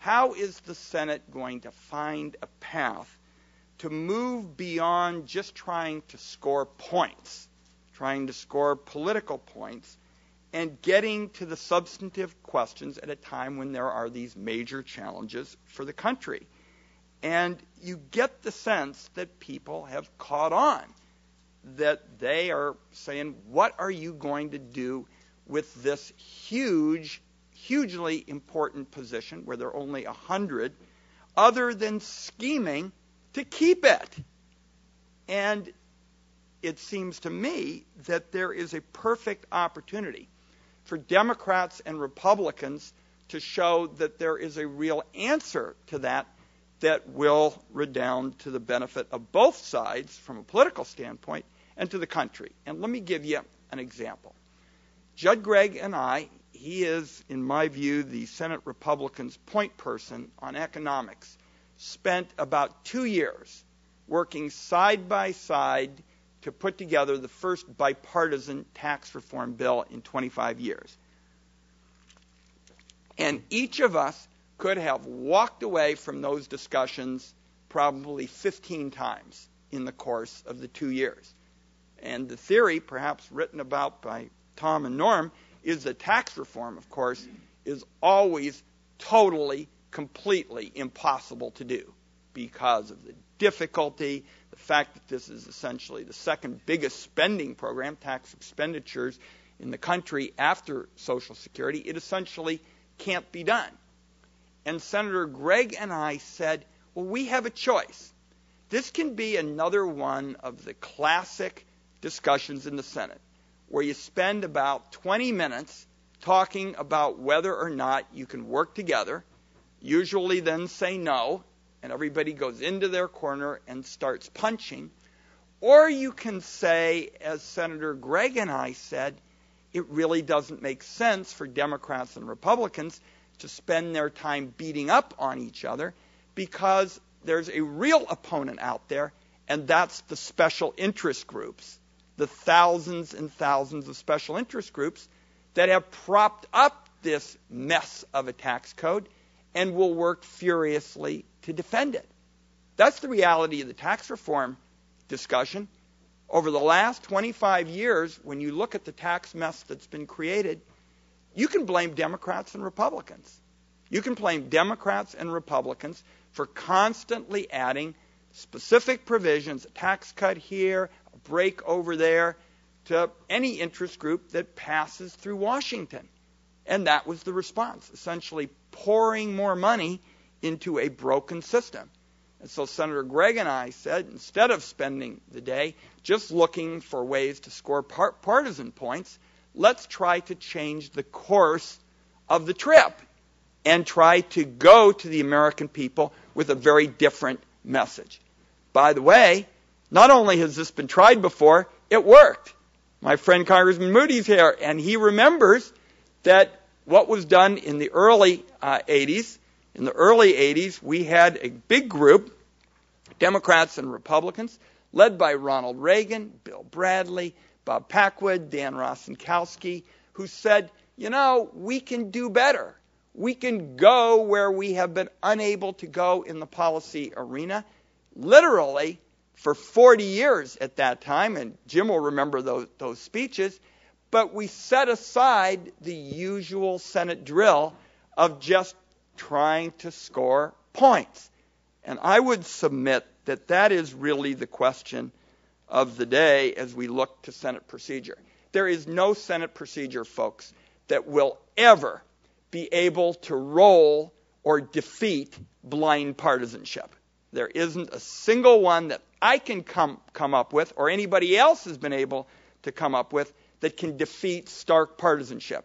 How is the Senate going to find a path to move beyond just trying to score points, trying to score political points, and getting to the substantive questions at a time when there are these major challenges for the country? And you get the sense that people have caught on, that they are saying, what are you going to do with this hugely important position where there are only 100, other than scheming to keep it? And it seems to me that there is a perfect opportunity for Democrats and Republicans to show that there is a real answer to that will redound to the benefit of both sides from a political standpoint and to the country. And let me give you an example. Judd Gregg and I, he is, in my view, the Senate Republicans' point person on economics, spent about 2 years working side by side to put together the first bipartisan tax reform bill in 25 years. And each of us could have walked away from those discussions probably 15 times in the course of the 2 years. And the theory, perhaps written about by Tom and Norm, is that tax reform, of course, is always totally, completely impossible to do because of the difficulty, the fact that this is essentially the second biggest spending program, tax expenditures in the country after Social Security. It essentially can't be done. And Senator Gregg and I said, well, we have a choice. This can be another one of the classic discussions in the Senate, where you spend about 20 minutes talking about whether or not you can work together, usually then say no, and everybody goes into their corner and starts punching. Or you can say, as Senator Gregg and I said, it really doesn't make sense for Democrats and Republicans to spend their time beating up on each other because there's a real opponent out there, and that's the special interest groups, the thousands and thousands of special interest groups that have propped up this mess of a tax code and will work furiously to defend it. That's the reality of the tax reform discussion. Over the last 25 years, when you look at the tax mess that's been created, you can blame Democrats and Republicans. You can blame Democrats and Republicans for constantly adding specific provisions, a tax cut here, a break over there, to any interest group that passes through Washington. And that was the response, essentially pouring more money into a broken system. And so Senator Gregg and I said, instead of spending the day just looking for ways to score partisan points, let's try to change the course of the trip and try to go to the American people with a very different message. By the way, not only has this been tried before, it worked. My friend Congressman Moody's here, and he remembers that what was done in the early 80s. In the early 80s, we had a big group, Democrats and Republicans, led by Ronald Reagan, Bill Bradley, Bob Packwood, Dan Rostenkowski, who said, you know, we can do better. We can go where we have been unable to go in the policy arena, literally for 40 years at that time, and Jim will remember those speeches, but we set aside the usual Senate drill of just trying to score points. And I would submit that that is really the question of the day as we look to Senate procedure. There is no Senate procedure, folks, that will ever be able to roll or defeat blind partisanship. There isn't a single one that I can come up with, or anybody else has been able to come up with, that can defeat stark partisanship.